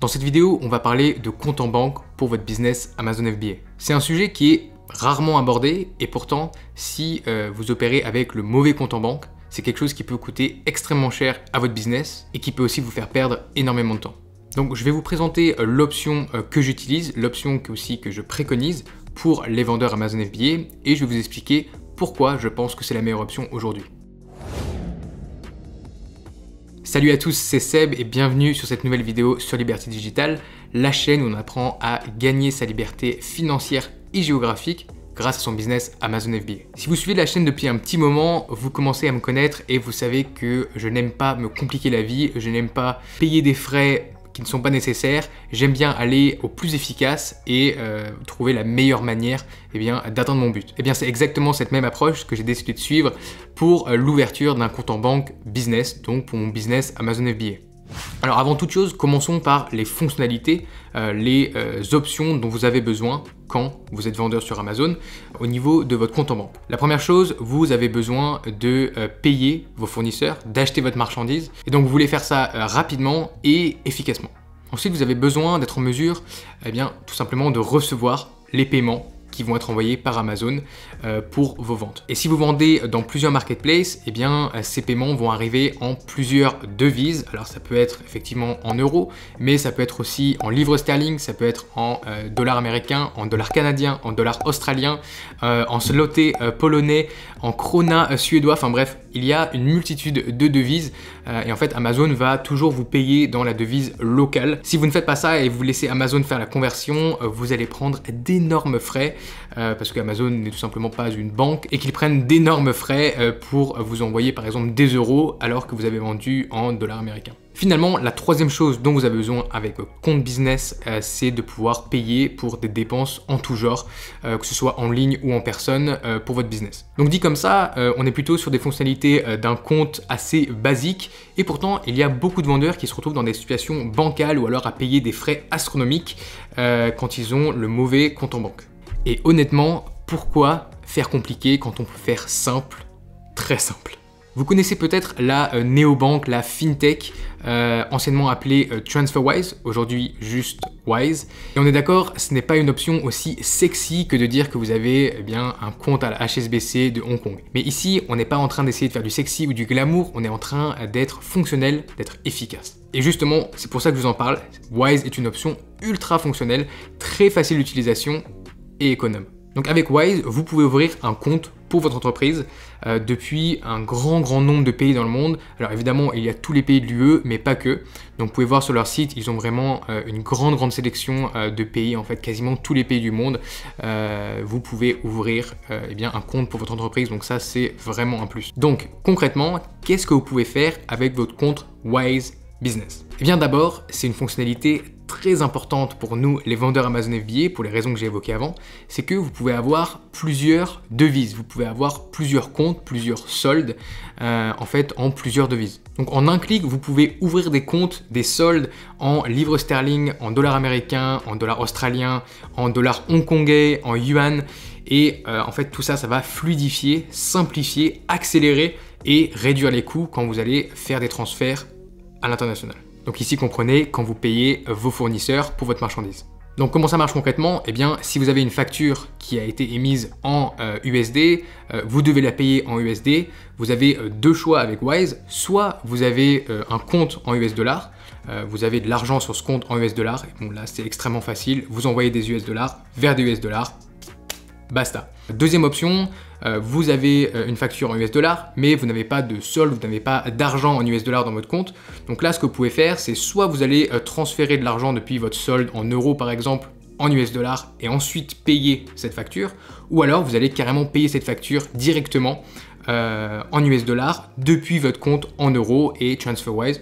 Dans cette vidéo, on va parler de compte en banque pour votre business Amazon FBA. C'est un sujet qui est rarement abordé et pourtant, si vous opérez avec le mauvais compte en banque, c'est quelque chose qui peut coûter extrêmement cher à votre business et qui peut aussi vous faire perdre énormément de temps. Donc je vais vous présenter l'option que j'utilise, l'option que je préconise pour les vendeurs Amazon FBA et je vais vous expliquer pourquoi je pense que c'est la meilleure option aujourd'hui. Salut à tous, c'est Seb et bienvenue sur cette nouvelle vidéo sur Liberté Digitale, la chaîne où on apprend à gagner sa liberté financière et géographique grâce à son business Amazon FBA. Si vous suivez la chaîne depuis un petit moment, vous commencez à me connaître et vous savez que je n'aime pas me compliquer la vie, je n'aime pas payer des frais qui ne sont pas nécessaires, j'aime bien aller au plus efficace et trouver la meilleure manière d'atteindre mon but. Et bien c'est exactement cette même approche que j'ai décidé de suivre pour l'ouverture d'un compte en banque business, donc pour mon business Amazon FBA. Alors avant toute chose, commençons par les fonctionnalités, les options dont vous avez besoin quand vous êtes vendeur sur Amazon au niveau de votre compte en banque. La première chose, vous avez besoin de payer vos fournisseurs, d'acheter votre marchandise et donc vous voulez faire ça rapidement et efficacement. Ensuite, vous avez besoin d'être en mesure tout simplement de recevoir les paiements qui vont être envoyés par Amazon pour vos ventes. Et si vous vendez dans plusieurs marketplaces, ces paiements vont arriver en plusieurs devises. Alors ça peut être effectivement en euros, mais ça peut être aussi en livres sterling, ça peut être en dollars américains, en dollars canadiens, en dollars australiens, en zloty polonais, en krona suédois, enfin bref, il y a une multitude de devises et en fait Amazon va toujours vous payer dans la devise locale. Si vous ne faites pas ça et vous laissez Amazon faire la conversion, vous allez prendre d'énormes frais parce qu'Amazon n'est tout simplement pas une banque et qu'ils prennent d'énormes frais pour vous envoyer par exemple des euros alors que vous avez vendu en dollars américains. Finalement, la troisième chose dont vous avez besoin avec votre compte business, c'est de pouvoir payer pour des dépenses en tout genre, que ce soit en ligne ou en personne pour votre business. Donc dit comme ça, on est plutôt sur des fonctionnalités d'un compte assez basique et pourtant il y a beaucoup de vendeurs qui se retrouvent dans des situations bancales ou alors à payer des frais astronomiques quand ils ont le mauvais compte en banque. Et honnêtement, pourquoi faire compliqué quand on peut faire simple, très simple? Vous connaissez peut-être la néobanque, la fintech, anciennement appelée TransferWise, aujourd'hui juste Wise. Et on est d'accord, ce n'est pas une option aussi sexy que de dire que vous avez un compte à la HSBC de Hong Kong. Mais ici, on n'est pas en train d'essayer de faire du sexy ou du glamour, on est en train d'être fonctionnel, d'être efficace. Et justement, c'est pour ça que je vous en parle. Wise est une option ultra fonctionnelle, très facile d'utilisation et économe. Donc avec Wise, vous pouvez ouvrir un compte pour votre entreprise depuis un grand nombre de pays dans le monde. Alors évidemment, il y a tous les pays de l'UE, mais pas que. Donc vous pouvez voir sur leur site, ils ont vraiment une grande sélection de pays, en fait quasiment tous les pays du monde. Vous pouvez ouvrir un compte pour votre entreprise, donc ça c'est vraiment un plus. Donc concrètement, qu'est-ce que vous pouvez faire avec votre compte Wise Business? Eh bien d'abord, c'est une fonctionnalité très importante pour nous les vendeurs Amazon FBA pour les raisons que j'ai évoquées avant, c'est que vous pouvez avoir plusieurs devises, vous pouvez avoir plusieurs comptes, plusieurs soldes en plusieurs devises. Donc en un clic, vous pouvez ouvrir des comptes, des soldes en livres sterling, en dollars américains, en dollars australiens, en dollars hongkongais, en yuan et tout ça, ça va fluidifier, simplifier, accélérer et réduire les coûts quand vous allez faire des transferts à l'international. Donc ici, comprenez quand vous payez vos fournisseurs pour votre marchandise. Donc comment ça marche concrètement? Eh bien, si vous avez une facture qui a été émise en USD, vous devez la payer en USD. Vous avez deux choix avec Wise. Soit vous avez un compte en US dollars, vous avez de l'argent sur ce compte en US dollars. Bon là, c'est extrêmement facile. Vous envoyez des US dollars vers des US dollars. Basta. Deuxième option, vous avez une facture en US dollars, mais vous n'avez pas de solde, vous n'avez pas d'argent en US dollars dans votre compte. Donc là, ce que vous pouvez faire, c'est soit vous allez transférer de l'argent depuis votre solde en euros par exemple, en US dollars et ensuite payer cette facture, ou alors vous allez carrément payer cette facture directement en US dollars depuis votre compte en euros et TransferWise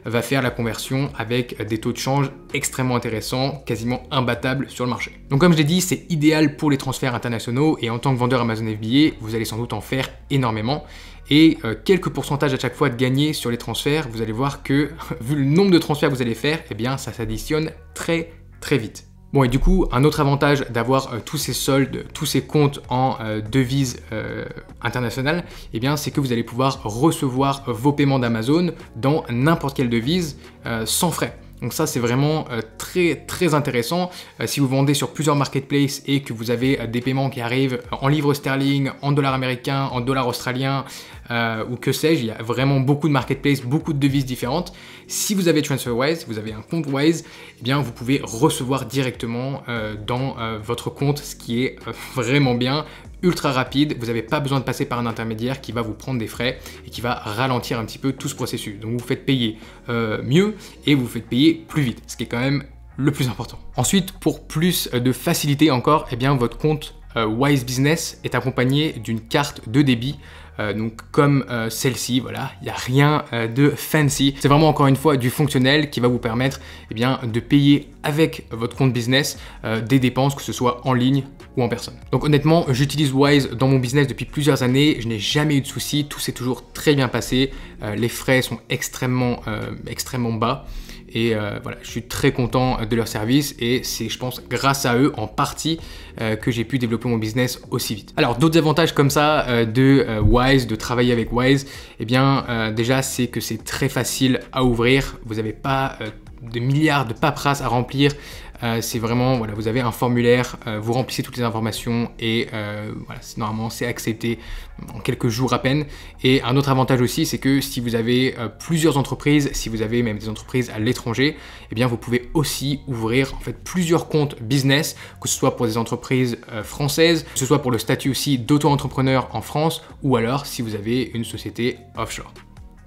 va faire la conversion avec des taux de change extrêmement intéressants, quasiment imbattables sur le marché. Donc comme je l'ai dit, c'est idéal pour les transferts internationaux et en tant que vendeur Amazon FBA, vous allez sans doute en faire énormément. Et quelques pourcentages à chaque fois de gagner sur les transferts, vous allez voir que vu le nombre de transferts que vous allez faire, ça s'additionne très vite. Bon, et du coup, un autre avantage d'avoir tous ces soldes, tous ces comptes en devises internationales, c'est que vous allez pouvoir recevoir vos paiements d'Amazon dans n'importe quelle devise sans frais. Donc ça, c'est vraiment très intéressant. Si vous vendez sur plusieurs marketplaces et que vous avez des paiements qui arrivent en livres sterling, en dollars américains, en dollars australiens, ou que sais-je, il y a vraiment beaucoup de marketplaces, beaucoup de devises différentes. Si vous avez TransferWise, vous avez un compte Wise, eh bien vous pouvez recevoir directement dans votre compte, ce qui est vraiment bien, ultra rapide. Vous n'avez pas besoin de passer par un intermédiaire qui va vous prendre des frais et qui va ralentir un petit peu tout ce processus. Donc vous vous faites payer mieux et vous vous faites payer plus vite, ce qui est quand même le plus important. Ensuite, pour plus de facilité encore, eh bien votre compte Wise Business est accompagné d'une carte de débit, donc comme celle-ci, voilà, il n'y a rien de fancy. C'est vraiment encore une fois du fonctionnel qui va vous permettre eh bien, de payer avec votre compte business des dépenses, que ce soit en ligne ou en personne. Donc honnêtement, j'utilise Wise dans mon business depuis plusieurs années, je n'ai jamais eu de soucis, tout s'est toujours très bien passé, les frais sont extrêmement bas. Et voilà, je suis très content de leur service et c'est, je pense, grâce à eux en partie que j'ai pu développer mon business aussi vite. Alors, d'autres avantages comme ça de Wise, de travailler avec Wise, eh bien, déjà, c'est que c'est très facile à ouvrir. Vous n'avez pas de milliards de paperasses à remplir. C'est vraiment, voilà, vous avez un formulaire, vous remplissez toutes les informations et voilà, normalement c'est accepté en quelques jours à peine. Et un autre avantage aussi, c'est que si vous avez plusieurs entreprises, si vous avez même des entreprises à l'étranger, eh bien vous pouvez aussi ouvrir en fait plusieurs comptes business, que ce soit pour des entreprises françaises, que ce soit pour le statut aussi d'auto-entrepreneur en France, ou alors si vous avez une société offshore.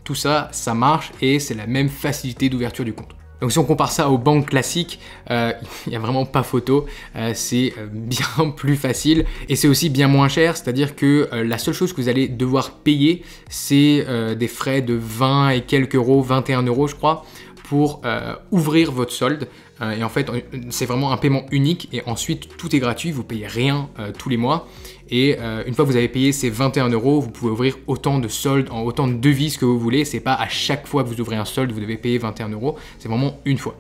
Tout ça, ça marche et c'est la même facilité d'ouverture du compte. Donc si on compare ça aux banques classiques, il n'y a vraiment pas photo, c'est bien plus facile et c'est aussi bien moins cher, c'est-à-dire que la seule chose que vous allez devoir payer, c'est des frais de 20 et quelques euros, 21 euros je crois, pour ouvrir votre solde. Et en fait, c'est vraiment un paiement unique et ensuite tout est gratuit, vous payez rien tous les mois. Et une fois que vous avez payé ces 21 euros, vous pouvez ouvrir autant de soldes, en autant de devises que vous voulez. C'est pas à chaque fois que vous ouvrez un solde, vous devez payer 21 euros. C'est vraiment une fois.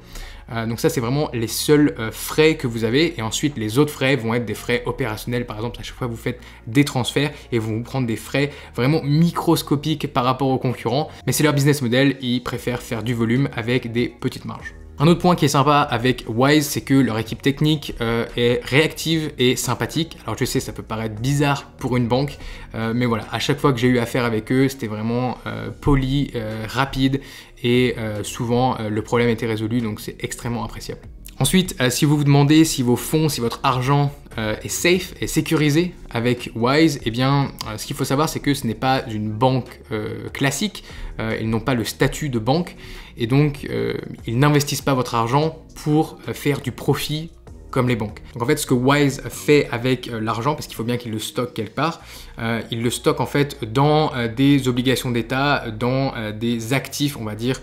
Donc ça, c'est vraiment les seuls frais que vous avez. Et ensuite, les autres frais vont être des frais opérationnels. Par exemple, à chaque fois que vous faites des transferts et vont vous prendre des frais vraiment microscopiques par rapport aux concurrents. Mais c'est leur business model, ils préfèrent faire du volume avec des petites marges. Un autre point qui est sympa avec Wise, c'est que leur équipe technique est réactive et sympathique. Alors je sais, ça peut paraître bizarre pour une banque, mais voilà, à chaque fois que j'ai eu affaire avec eux, c'était vraiment poli, rapide et souvent le problème était résolu, donc c'est extrêmement appréciable. Ensuite, si vous vous demandez si vos fonds, si votre argent est safe et sécurisé avec Wise, eh bien, ce qu'il faut savoir, c'est que ce n'est pas une banque classique. Ils n'ont pas le statut de banque et donc ils n'investissent pas votre argent pour faire du profit comme les banques. Donc en fait, ce que Wise fait avec l'argent, parce qu'il faut bien qu'il le stocke quelque part, il le stocke en fait dans des obligations d'État, dans des actifs, on va dire,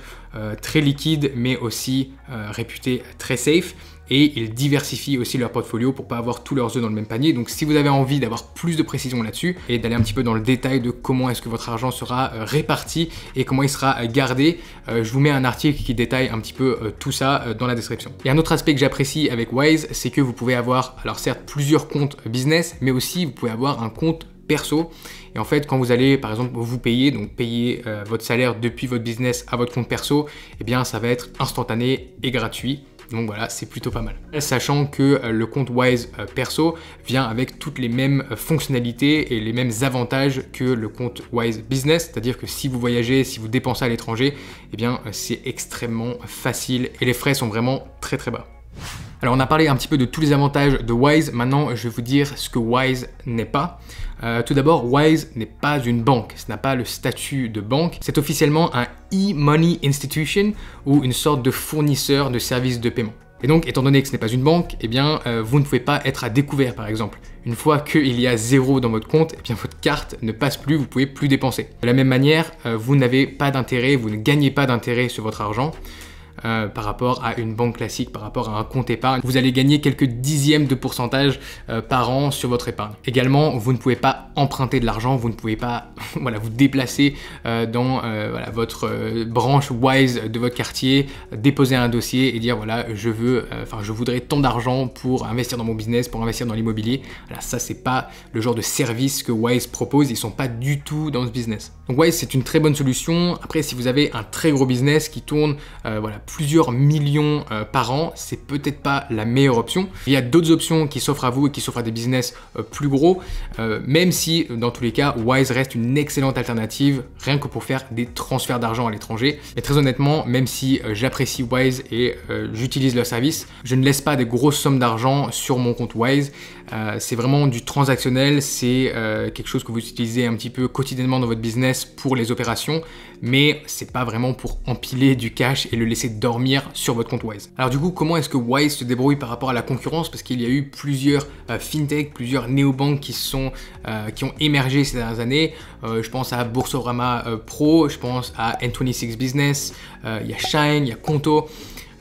très liquides, mais aussi réputés très safe. Et ils diversifient aussi leur portfolio pour pas avoir tous leurs œufs dans le même panier. Donc si vous avez envie d'avoir plus de précision là-dessus et d'aller un petit peu dans le détail de comment est-ce que votre argent sera réparti et comment il sera gardé, je vous mets un article qui détaille un petit peu tout ça dans la description. Et un autre aspect que j'apprécie avec Wise, c'est que vous pouvez avoir, alors certes, plusieurs comptes business, mais aussi vous pouvez avoir un compte perso. Et en fait, quand vous allez, par exemple, vous payer, donc payer votre salaire depuis votre business à votre compte perso, eh bien, ça va être instantané et gratuit. Donc voilà, c'est plutôt pas mal. Sachant que le compte Wise perso vient avec toutes les mêmes fonctionnalités et les mêmes avantages que le compte Wise Business, c'est-à-dire que si vous voyagez, si vous dépensez à l'étranger, eh bien c'est extrêmement facile et les frais sont vraiment très bas. Alors on a parlé un petit peu de tous les avantages de Wise, maintenant je vais vous dire ce que Wise n'est pas. Tout d'abord, Wise n'est pas une banque, ce n'a pas le statut de banque, c'est officiellement un e-money institution ou une sorte de fournisseur de services de paiement. Et donc, étant donné que ce n'est pas une banque, eh bien, vous ne pouvez pas être à découvert par exemple. Une fois qu'il y a 0 dans votre compte, eh bien, votre carte ne passe plus, vous ne pouvez plus dépenser. De la même manière, vous n'avez pas d'intérêt, vous ne gagnez pas d'intérêt sur votre argent. Par rapport à une banque classique, par rapport à un compte épargne. Vous allez gagner quelques dixièmes de pourcentage par an sur votre épargne. Également, vous ne pouvez pas emprunter de l'argent, vous ne pouvez pas voilà, vous déplacer dans voilà, votre branche Wise de votre quartier, déposer un dossier et dire voilà, je voudrais tant d'argent pour investir dans mon business, pour investir dans l'immobilier. Voilà, ça, c'est pas le genre de service que Wise propose, ils sont pas du tout dans ce business. Donc Wise, c'est une très bonne solution. Après, si vous avez un très gros business qui tourne voilà, plusieurs millions par an, c'est peut-être pas la meilleure option. Il y a d'autres options qui s'offrent à vous et qui s'offrent à des business plus gros, même si dans tous les cas, Wise reste une excellente alternative, rien que pour faire des transferts d'argent à l'étranger. Mais très honnêtement, même si j'apprécie Wise et j'utilise leur service, je ne laisse pas des grosses sommes d'argent sur mon compte Wise. C'est vraiment du transactionnel, c'est quelque chose que vous utilisez un petit peu quotidiennement dans votre business pour les opérations, mais c'est pas vraiment pour empiler du cash et le laisser dormir sur votre compte Wise. Alors du coup, comment est-ce que Wise se débrouille par rapport à la concurrence? Parce qu'il y a eu plusieurs fintech, plusieurs néobanques qui ont émergé ces dernières années. Je pense à Boursorama Pro, je pense à N26 Business, il y a Shine, il y a Conto.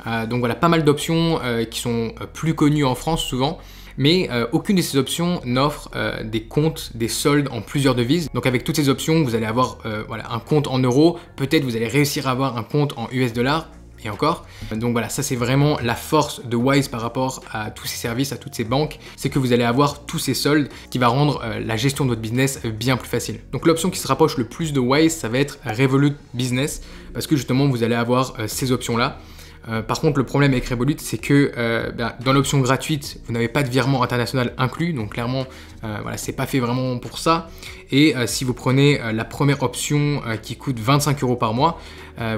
Donc voilà, pas mal d'options qui sont plus connues en France souvent. Mais aucune de ces options n'offre des comptes, des soldes en plusieurs devises. Donc avec toutes ces options, vous allez avoir un compte en euros, peut-être vous allez réussir à avoir un compte en US dollars, et encore. Donc voilà, ça c'est vraiment la force de Wise par rapport à tous ces services, à toutes ces banques, c'est que vous allez avoir tous ces soldes qui va rendre la gestion de votre business bien plus facile. Donc l'option qui se rapproche le plus de Wise, ça va être Revolut Business, parce que justement vous allez avoir ces options-là. Par contre, le problème avec Revolut, c'est que dans l'option gratuite, vous n'avez pas de virement international inclus, donc clairement, c'est pas fait vraiment pour ça. Et si vous prenez la première option qui coûte 25 € par mois,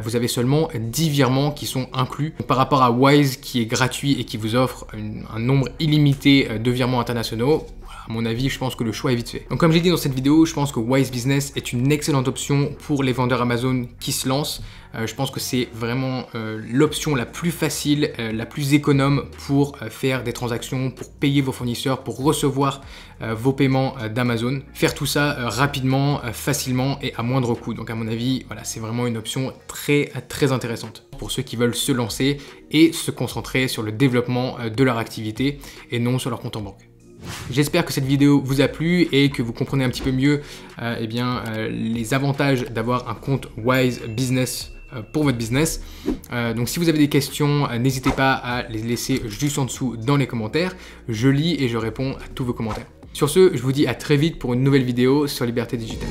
vous avez seulement 10 virements qui sont inclus. Donc, par rapport à Wise qui est gratuit et qui vous offre un nombre illimité de virements internationaux, à mon avis, je pense que le choix est vite fait. Donc comme j'ai dit dans cette vidéo, je pense que Wise Business est une excellente option pour les vendeurs Amazon qui se lancent. Je pense que c'est vraiment l'option la plus facile, la plus économe pour faire des transactions, pour payer vos fournisseurs, pour recevoir vos paiements d'Amazon. Faire tout ça rapidement, facilement et à moindre coût. Donc à mon avis, voilà, c'est vraiment une option très intéressante pour ceux qui veulent se lancer et se concentrer sur le développement de leur activité et non sur leur compte en banque. J'espère que cette vidéo vous a plu et que vous comprenez un petit peu mieux les avantages d'avoir un compte Wise Business pour votre business. Donc si vous avez des questions, n'hésitez pas à les laisser juste en dessous dans les commentaires. Je lis et je réponds à tous vos commentaires. Sur ce, je vous dis à très vite pour une nouvelle vidéo sur Liberté Digitale.